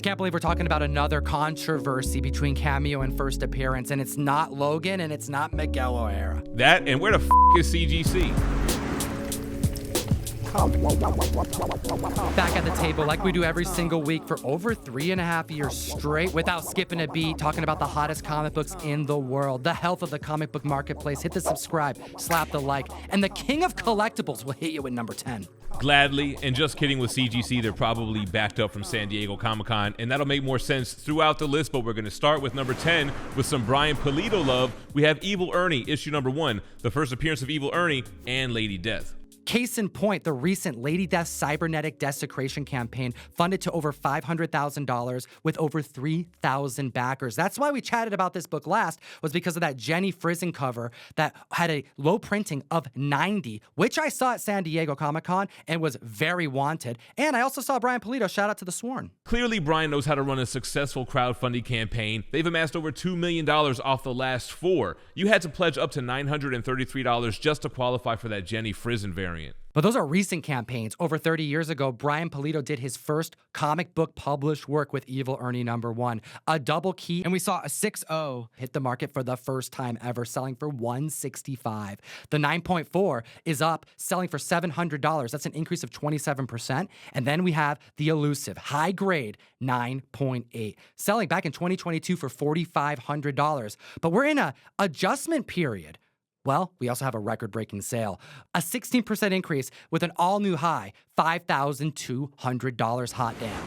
Can't believe we're talking about another controversy between cameo and first appearance, and it's not Logan and it's not Miguel O'Hara. That, and where the is CGC? Back at the table like we do every single week for over 3.5 years straight without skipping a beat, talking about the hottest comic books in the world, the health of the comic book marketplace. Hit the subscribe, slap the like, and the king of collectibles will hit you with number 10. Gladly, and just kidding with CGC, they're probably backed up from San Diego Comic-Con, and that'll make more sense throughout the list, but we're going to start with number 10 with some Brian Pulido love. We have Evil Ernie, issue number 1, the first appearance of Evil Ernie and Lady Death. Case in point, the recent Lady Death cybernetic desecration campaign funded to over $500,000 with over 3,000 backers. That's why we chatted about this book last, was because of that Jenny Frizen cover that had a low printing of 90, which I saw at San Diego Comic-Con and was very wanted. And I also saw Brian Pulido, shout out to the Sworn. Clearly, Brian knows how to run a successful crowdfunding campaign. They've amassed over $2 million off the last 4. You had to pledge up to $933 just to qualify for that Jenny Frizen variant. But those are recent campaigns. Over 30 years ago, Brian Pulido did his first comic book published work with Evil Ernie number 1, a double key, and we saw a 6.0 hit the market for the first time ever, selling for $165. The 9.4 is up, selling for $700. That's an increase of 27%. And then we have the elusive high grade 9.8, selling back in 2022 for $4,500. But we're in a adjustment period. Well, we also have a record-breaking sale, a 16% increase with an all-new high, $5,200 hot damn.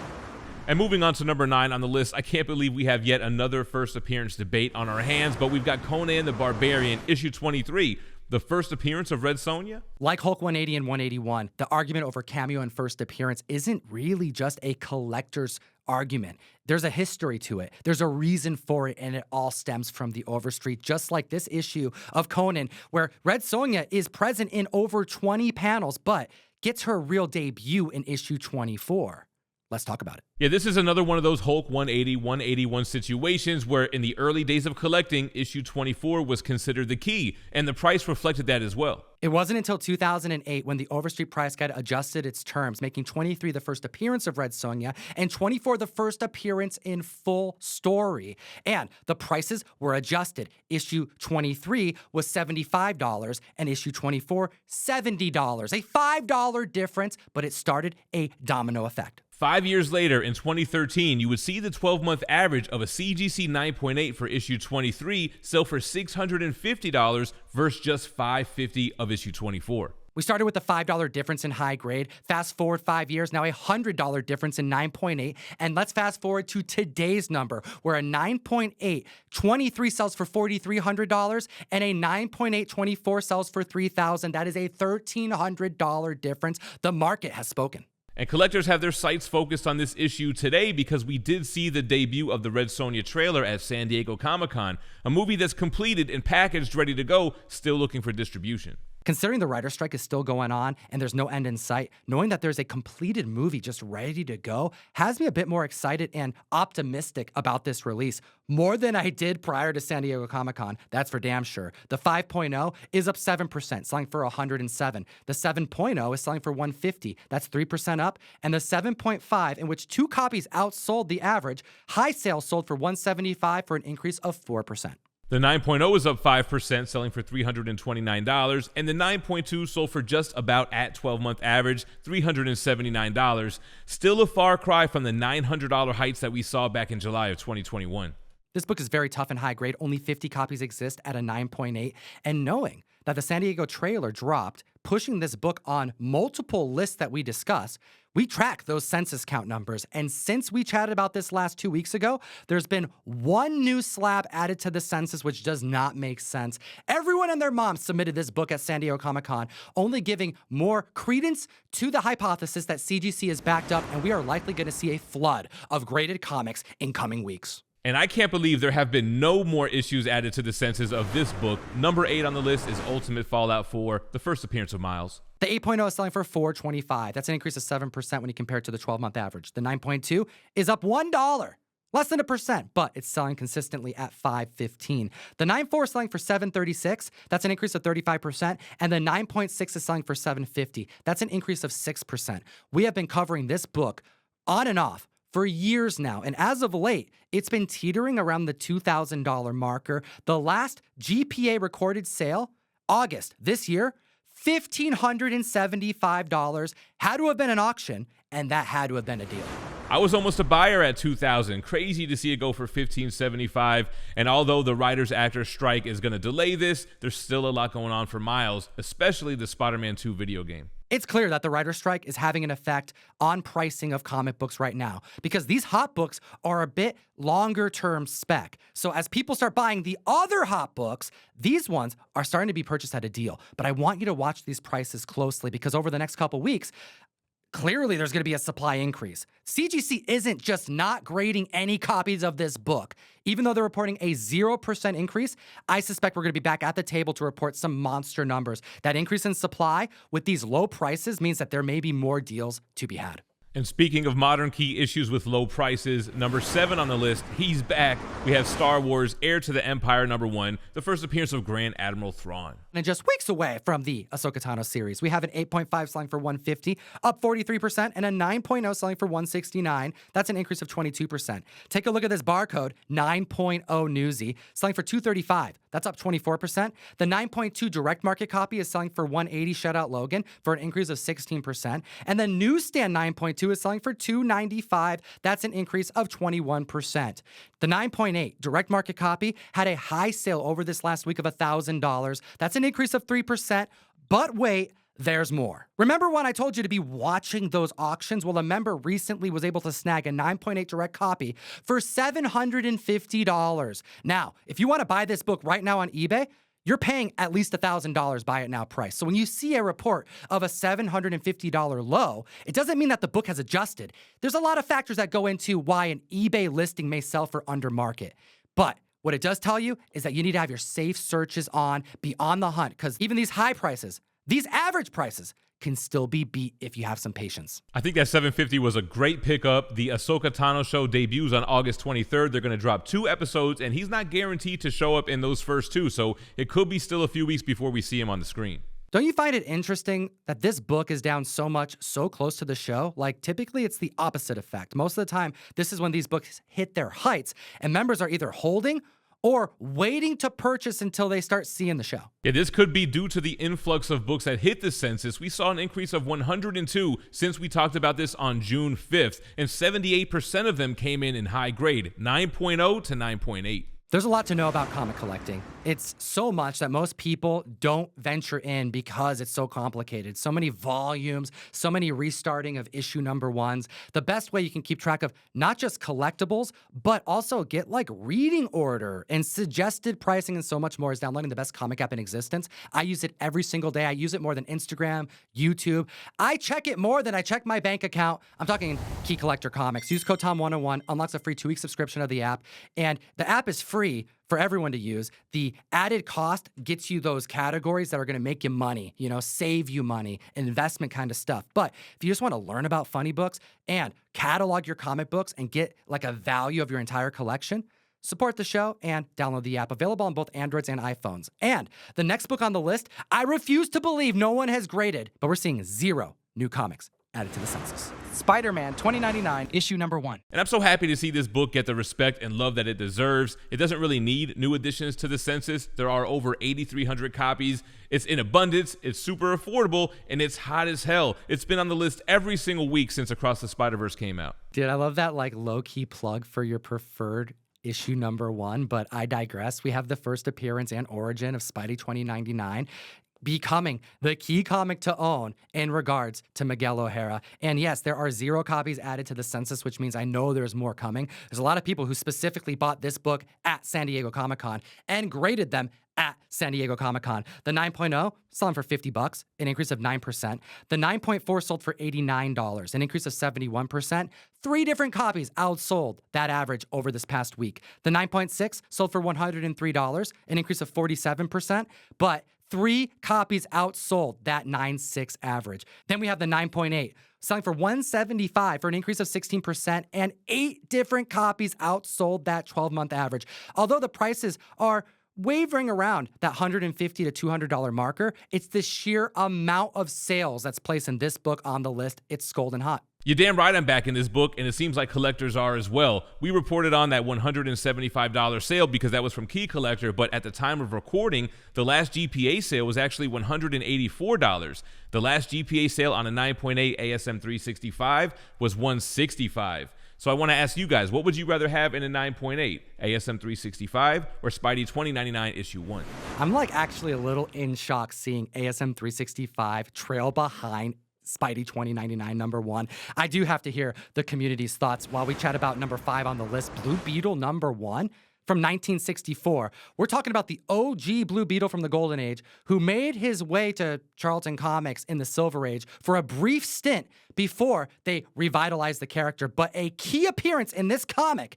And moving on to number 9 on the list, I can't believe we have yet another first appearance debate on our hands, but we've got Conan the Barbarian, issue 23, the first appearance of Red Sonja. Like Hulk 180 and 181, the argument over cameo and first appearance isn't really just a collector's argument. There's a history to it. There's a reason for it, and it all stems from the Overstreet, just like this issue of Conan, where Red Sonja is present in over 20 panels, but gets her real debut in issue 24. Let's talk about it. Yeah, this is another one of those Hulk 180, 181 situations where in the early days of collecting, issue 24 was considered the key, and the price reflected that as well. It wasn't until 2008 when the Overstreet price guide adjusted its terms, making 23 the first appearance of Red Sonja and 24 the first appearance in full story. And the prices were adjusted. Issue 23 was $75 and issue 24, $70. A $5 difference, but it started a domino effect. 5 years later, in 2013, you would see the 12-month average of a CGC 9.8 for issue 23 sell for $650 versus just $550 of issue 24. We started with a $5 difference in high grade. Fast forward 5 years, now a $100 difference in 9.8. And let's fast forward to today's number, where a 9.8 23 sells for $4,300 and a 9.8 24 sells for $3,000. That is a $1,300 difference. The market has spoken. And collectors have their sights focused on this issue today because we did see the debut of the Red Sonja trailer at San Diego Comic-Con, a movie that's completed and packaged, ready to go, still looking for distribution. Considering the writer's strike is still going on and there's no end in sight, knowing that there's a completed movie just ready to go has me a bit more excited and optimistic about this release. More than I did prior to San Diego Comic-Con, that's for damn sure. The 5.0 is up 7%, selling for $107. The 7.0 is selling for $150. That's 3% up. And the 7.5, in which 2 copies outsold the average, high sales sold for $175 for an increase of 4%. The 9.0 is up 5%, selling for $329, and the 9.2 sold for just about at 12-month average, $379. Still a far cry from the $900 heights that we saw back in July of 2021. This book is very tough and high grade. Only 50 copies exist at a 9.8. And knowing that the San Diego trailer dropped, pushing this book on multiple lists that we discuss, we track those census count numbers. And since we chatted about this last 2 weeks ago, there's been one new slab added to the census, which does not make sense. Everyone and their mom submitted this book at San Diego Comic-Con, only giving more credence to the hypothesis that CGC is backed up, and we are likely going to see a flood of graded comics in coming weeks. And I can't believe there have been no more issues added to the census of this book. Number 8 on the list is Ultimate Fallout 4, the first appearance of Miles. The 8.0 is selling for $425. That's an increase of 7% when you compare it to the 12-month average. The 9.2 is up $1, less than 1%, but it's selling consistently at $515. The 9.4 is selling for $736. That's an increase of 35%. And the 9.6 is selling for $750. That's an increase of 6%. We have been covering this book on and off for years now, and as of late, it's been teetering around the $2,000 marker. The last GPA recorded sale, August this year, $1,575, had to have been an auction, and that had to have been a deal. I was almost a buyer at $2,000. Crazy to see it go for $1,575. And although the writers-actors strike is going to delay this, there's still a lot going on for Miles, especially the Spider-Man 2 video game. It's clear that the writer's strike is having an effect on pricing of comic books right now because these hot books are a bit longer term spec. So as people start buying the other hot books, these ones are starting to be purchased at a deal. But I want you to watch these prices closely because over the next couple weeks, clearly there's going to be a supply increase. CGC isn't just not grading any copies of this book. Even though they're reporting a 0% increase, I suspect we're going to be back at the table to report some monster numbers. That increase in supply with these low prices means that there may be more deals to be had. And speaking of modern key issues with low prices, number 7 on the list, he's back. We have Star Wars Heir to the Empire #1, the first appearance of Grand Admiral Thrawn. And just weeks away from the Ahsoka Tano series, we have an 8.5 selling for $150, up 43%, and a 9.0 selling for $169. That's an increase of 22%. Take a look at this barcode, 9.0 Newsy, selling for $235. That's up 24%. The 9.2 direct market copy is selling for $180, Shutout Logan, for an increase of 16%. And the newsstand 9.2 is selling for $295. That's an increase of 21%. The 9.8 direct market copy had a high sale over this last week of $1,000. That's an increase of 3%. But wait, there's more. Remember when I told you to be watching those auctions? Well, a member recently was able to snag a 9.8 direct copy for $750. Now, if you want to buy this book right now on eBay, you're paying at least $1,000 buy it now price. So when you see a report of a $750 low, it doesn't mean that the book has adjusted. There's a lot of factors that go into why an eBay listing may sell for under market. But what it does tell you is that you need to have your safe searches on, be on the hunt, because even these high prices, these average prices, can still be beat if you have some patience. I think that 750 was a great pickup. The Ahsoka Tano show debuts on August 23rd. They're going to drop 2 episodes, and he's not guaranteed to show up in those first 2, so it could be still a few weeks before we see him on the screen. Don't you find it interesting that this book is down so much, so close to the show? Like, typically it's the opposite effect. Most of the time, this is when these books hit their heights, and members are either holding or waiting to purchase until they start seeing the show. Yeah, this could be due to the influx of books that hit the census. We saw an increase of 102 since we talked about this on June 5th, and 78% of them came in high grade, 9.0 to 9.8. There's a lot to know about comic collecting. It's so much that most people don't venture in because it's so complicated. So many volumes, so many restarting of issue number 1s. The best way you can keep track of not just collectibles, but also get like reading order and suggested pricing and so much more is downloading the best comic app in existence. I use it every single day. I use it more than Instagram, YouTube. I check it more than I check my bank account. I'm talking Key Collector Comics. Use code TOM101, unlocks a free 2-week subscription of the app. And the app is free for everyone to use. The added cost gets you those categories that are going to make you money, save you money, investment kind of stuff. But if you just want to learn about funny books and catalog your comic books and get like a value of your entire collection, support the show and download the app, available on both Androids and iPhones. And the next book on the list, I refuse to believe no one has graded, but we're seeing 0 new comics added to the census. Spider-Man 2099, issue number 1. And I'm so happy to see this book get the respect and love that it deserves. It doesn't really need new additions to the census. There are over 8,300 copies. It's in abundance, it's super affordable, and it's hot as hell. It's been on the list every single week since Across the Spider-Verse came out. Dude, I love that like low-key plug for your preferred issue number 1, but I digress. We have the first appearance and origin of Spidey 2099. Becoming the key comic to own in regards to Miguel O'Hara. And yes, there are 0 copies added to the census, which means I know there's more coming. There's a lot of people who specifically bought this book at San Diego Comic-Con and graded them at San Diego Comic-Con. The 9.0 selling for $50, an increase of 9%. The 9.4 sold for $89, an increase of 71%. 3 different copies outsold that average over this past week. The 9.6 sold for $103, an increase of 47%, but 3 copies outsold that 9.6 average. Then we have the 9.8 selling for $175 for an increase of 16%, and 8 different copies outsold that 12-month average. Although the prices are wavering around that $150 to $200 marker, it's the sheer amount of sales that's placing this book on the list. It's scalding hot. You're damn right I'm back in this book, and it seems like collectors are as well. We reported on that $175 sale because that was from Key Collector, but at the time of recording, the last GPA sale was actually $184. The last GPA sale on a 9.8 ASM 365 was $165. So I want to ask you guys, what would you rather have in a 9.8, ASM 365 or Spidey 2099 issue 1? I'm like actually a little in shock seeing ASM 365 trail behind Spidey 2099 number 1. I do have to hear the community's thoughts while we chat about number 5 on the list, Blue Beetle number 1 from 1964. We're talking about the OG Blue Beetle from the Golden Age who made his way to Charlton Comics in the Silver Age for a brief stint before they revitalized the character. But a key appearance in this comic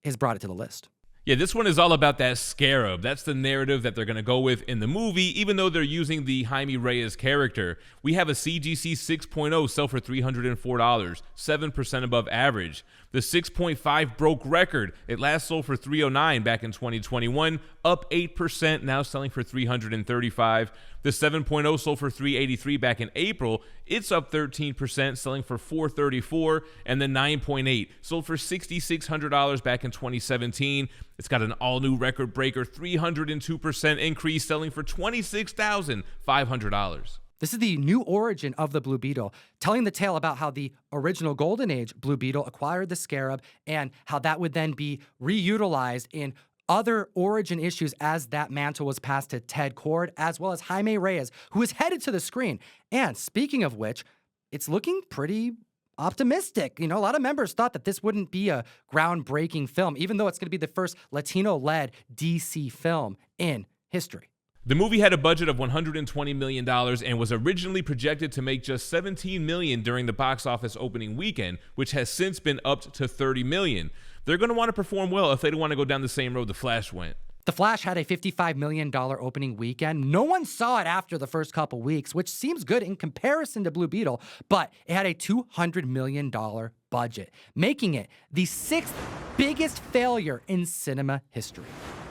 has brought it to the list. Yeah, this one is all about that scarab. That's the narrative that they're going to go with in the movie, even though they're using the Jaime Reyes character. We have a CGC 6.0 sell for $304, 7% above average. The 6.5 broke record. It last sold for $309 back in 2021, up 8%, now selling for $335. The 7.0 sold for $383 back in April. It's up 13%, selling for $434. And the 9.8 sold for $6,600 back in 2017. It's got an all-new record breaker, 302% increase, selling for $26,500. This is the new origin of the Blue Beetle, telling the tale about how the original Golden Age Blue Beetle acquired the scarab and how that would then be reutilized in other origin issues as that mantle was passed to Ted Kord, as well as Jaime Reyes, who is headed to the screen. And speaking of which, it's looking pretty optimistic. You know, a lot of members thought that this wouldn't be a groundbreaking film, even though it's going to be the first Latino-led DC film in history. The movie had a budget of $120 million and was originally projected to make just $17 million during the box office opening weekend, which has since been upped to $30 million. They're going to want to perform well if they don't want to go down the same road The Flash went. The Flash had a $55 million opening weekend. No one saw it after the first couple weeks, which seems good in comparison to Blue Beetle, but it had a $200 million budget, making it the 6th biggest failure in cinema history.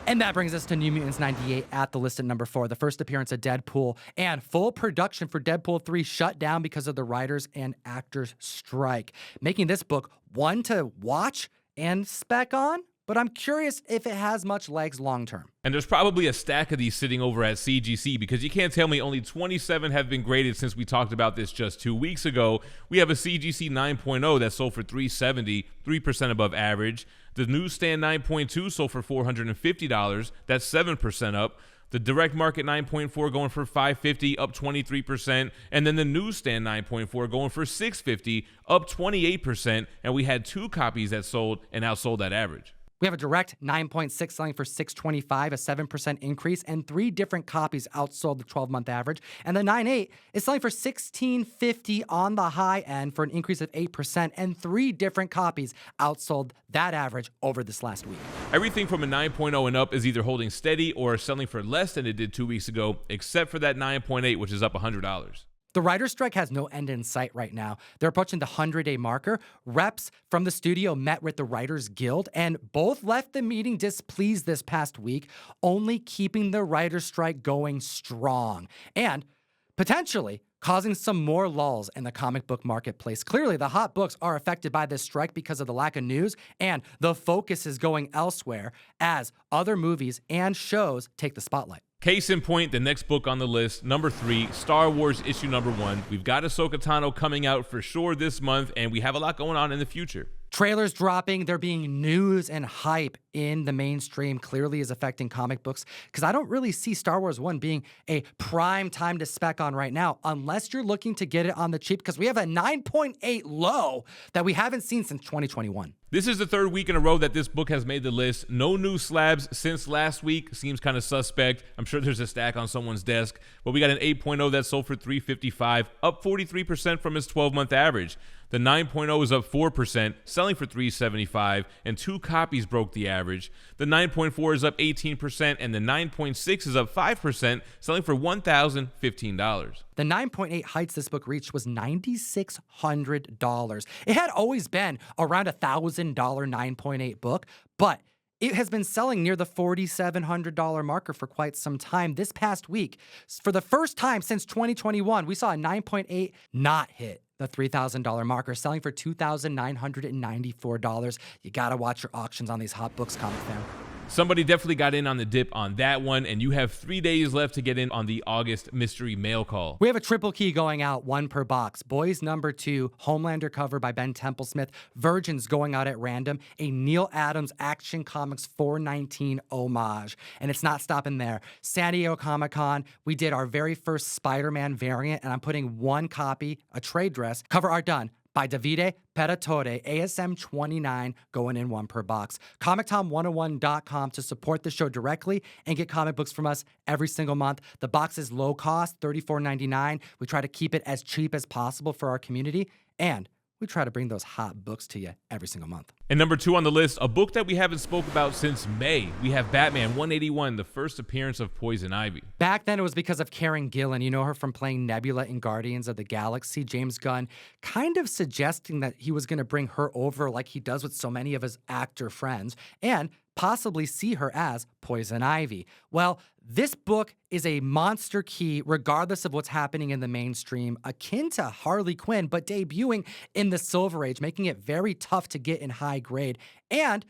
And that brings us to New Mutants 98 at the list at number 4, the first appearance of Deadpool, and full production for Deadpool 3 shut down because of the writers and actors strike, making this book one to watch and spec on, but I'm curious if it has much legs long term. And there's probably a stack of these sitting over at CGC because you can't tell me only 27 have been graded since we talked about this just 2 weeks ago. We have a CGC 9.0 that sold for $370, 3% above average. The newsstand 9.2 sold for $450, that's 7% up. The direct market 9.4 going for $550, up 23%, and then the newsstand 9.4 going for $650, up 28%, and we had 2 copies that sold and outsold that average. We have a direct 9.6 selling for $625, a 7% increase, and 3 different copies outsold the 12-month average. And the 9.8 is selling for $1650 on the high end for an increase of 8%, and 3 different copies outsold that average over this last week. Everything from a 9.0 and up is either holding steady or selling for less than it did 2 weeks ago, except for that 9.8, which is up $100. The writer's strike has no end in sight right now. They're approaching the 100-day marker. Reps from the studio met with the Writers Guild, and both left the meeting displeased this past week, only keeping the writer's strike going strong and potentially causing some more lulls in the comic book marketplace. Clearly, the hot books are affected by this strike because of the lack of news, and the focus is going elsewhere as other movies and shows take the spotlight. Case in point, the next book on the list, number 3, Star Wars issue number 1. We've got Ahsoka Tano coming out for sure this month, and we have a lot going on in the future. Trailers dropping, there being news and hype in the mainstream clearly is affecting comic books, because I don't really see Star Wars 1 being a prime time to spec on right now, unless you're looking to get it on the cheap, because we have a 9.8 low that we haven't seen since 2021. This is the 3rd week in a row that this book has made the list. No new slabs since last week. Seems kind of suspect. I'm sure there's a stack on someone's desk. But we got an 8.0 that sold for $355, up 43% from its 12-month average. The 9.0 is up 4%, selling for $375, and 2 copies broke the average. The 9.4 is up 18%, and the 9.6 is up 5%, selling for $1,015. The 9.8 heights this book reached was $9,600. It had always been around a $1,000 9.8 book, but it has been selling near the $4,700 marker for quite some time. This past week, for the first time since 2021, we saw a 9.8 not hit the $3,000 marker, selling for $2,994. You gotta watch your auctions on these hot books, comic fan. Somebody definitely got in on the dip on that one, and you have 3 days left to get in on the August mystery mail call. We have a triple key going out, one per box. Boys number 2, Homelander cover by Ben Templesmith. Virgins going out at random. A Neil Adams Action Comics 419 homage. And it's not stopping there. San Diego Comic-Con, we did our very first Spider-Man variant, and I'm putting one copy, a trade dress, cover art done, by Davide Peratore, ASM 29, going in one per box. ComicTom101.com to support the show directly and get comic books from us every single month. The box is low cost, $34.99. We try to keep it as cheap as possible for our community, and we try to bring those hot books to you every single month. And number 2 on the list, a book that we haven't spoke about since May. We have Batman 181, the first appearance of Poison Ivy. Back then, it was because of Karen Gillan. You know her from playing Nebula in Guardians of the Galaxy. James Gunn kind of suggesting that he was going to bring her over like he does with so many of his actor friends, and possibly see her as Poison Ivy. Well, this book is a monster key regardless of what's happening in the mainstream, akin to Harley Quinn, but debuting in the Silver Age, making it very tough to get in high grade, and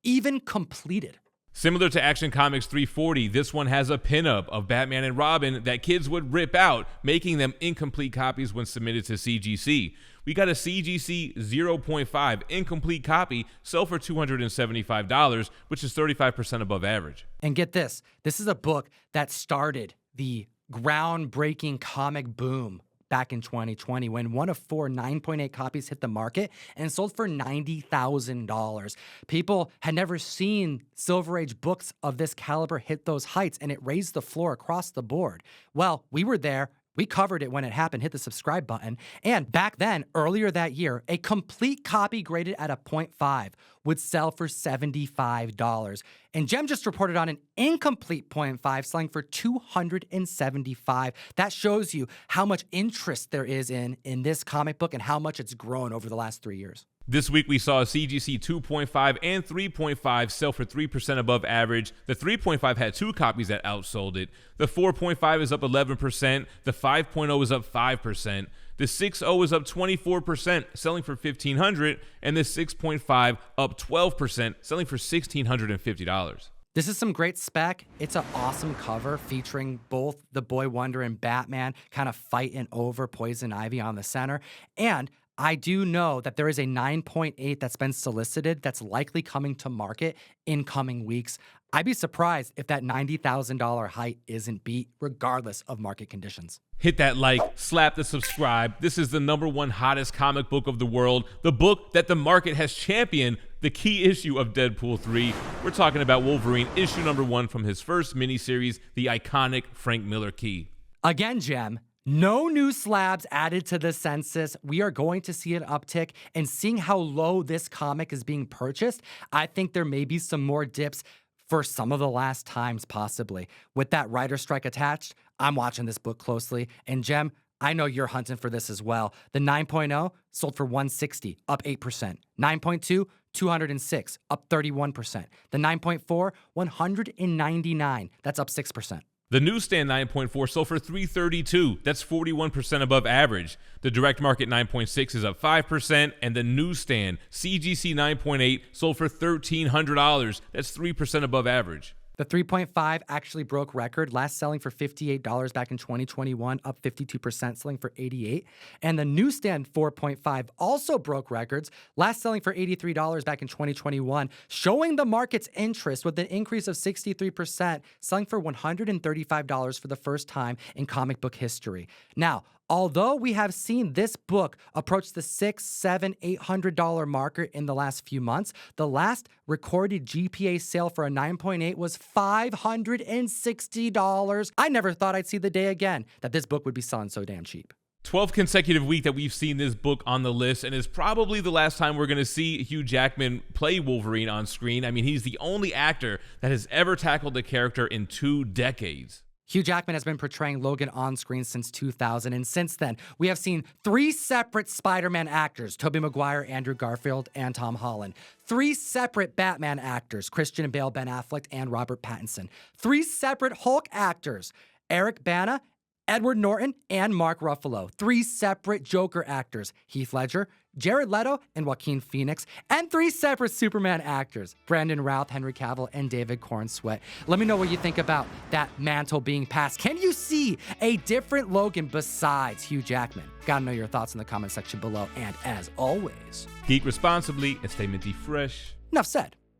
even completed. Similar to Action Comics 340, this one has a pinup of Batman and Robin that kids would rip out, making them incomplete copies when submitted to CGC. We got a CGC 0.5 incomplete copy, sell for $275, which is 35% above average. And get this, this is a book that started the groundbreaking comic boom back in 2020 when one of 4 9.8 copies hit the market and sold for $90,000. People had never seen Silver Age books of this caliber hit those heights, and it raised the floor across the board. Well, we were there. We covered it when it happened, hit the subscribe button. And back then, earlier that year, a complete copy graded at a 0.5 would sell for $75. And Jem just reported on an incomplete 0.5 selling for $275. That shows you how much interest there is in this comic book and how much it's grown over the last 3 years. This week, we saw a CGC 2.5 and 3.5 sell for 3% above average. The 3.5 had 2 copies that outsold it. The 4.5 is up 11%. The 5.0 is up 5%. The 6.0 is up 24%, selling for $1,500. And the 6.5 up 12%, selling for $1,650. This is some great spec. It's an awesome cover featuring both the Boy Wonder and Batman kind of fighting over Poison Ivy on the center. And I do know that there is a 9.8 that's been solicited that's likely coming to market in coming weeks. I'd be surprised if that $90,000 height isn't beat, regardless of market conditions. Hit that like, slap the subscribe. This is the #1 hottest comic book of the world, the book that the market has championed, the key issue of Deadpool 3. We're talking about Wolverine, issue #1 from his first miniseries, the iconic Frank Miller key. Again, Jem, no new slabs added to the census. We are going to see an uptick, and seeing how low this comic is being purchased, I think there may be some more dips for some of the last times, possibly. With that writer strike attached, I'm watching this book closely. And Jem, I know you're hunting for this as well. The 9.0 sold for $160, up 8%. 9.2, $206, up 31%. The 9.4, $199, that's up 6%. The newsstand 9.4 sold for $332. That's 41% above average. The direct market 9.6 is up 5%, and the newsstand CGC 9.8 sold for $1,300. That's 3% above average. The 3.5 actually broke record, last selling for $58 back in 2021, up 52%, selling for $88. And the newsstand 4.5 also broke records, last selling for $83 back in 2021, showing the market's interest with an increase of 63%, selling for $135 for the first time in comic book history. Now, although we have seen this book approach the $600, $700, $800 marker in the last few months, the last recorded GPA sale for a 9.8 was $560. I never thought I'd see the day again that this book would be selling so damn cheap. 12th consecutive week that we've seen this book on the list, and is probably the last time we're going to see Hugh Jackman play Wolverine on screen. I mean, he's the only actor that has ever tackled the character in 2 decades. Hugh Jackman has been portraying Logan on screen since 2000, and since then, we have seen 3 separate Spider-Man actors, Tobey Maguire, Andrew Garfield, and Tom Holland. 3 separate Batman actors, Christian Bale, Ben Affleck, and Robert Pattinson. 3 separate Hulk actors, Eric Bana, Edward Norton and Mark Ruffalo, 3 separate Joker actors, Heath Ledger, Jared Leto, and Joaquin Phoenix, and 3 separate Superman actors, Brandon Routh, Henry Cavill, and David Cornsweet. Let me know what you think about that mantle being passed. Can you see a different Logan besides Hugh Jackman? Gotta know your thoughts in the comment section below, and as always, geek responsibly and stay minty fresh. enough said.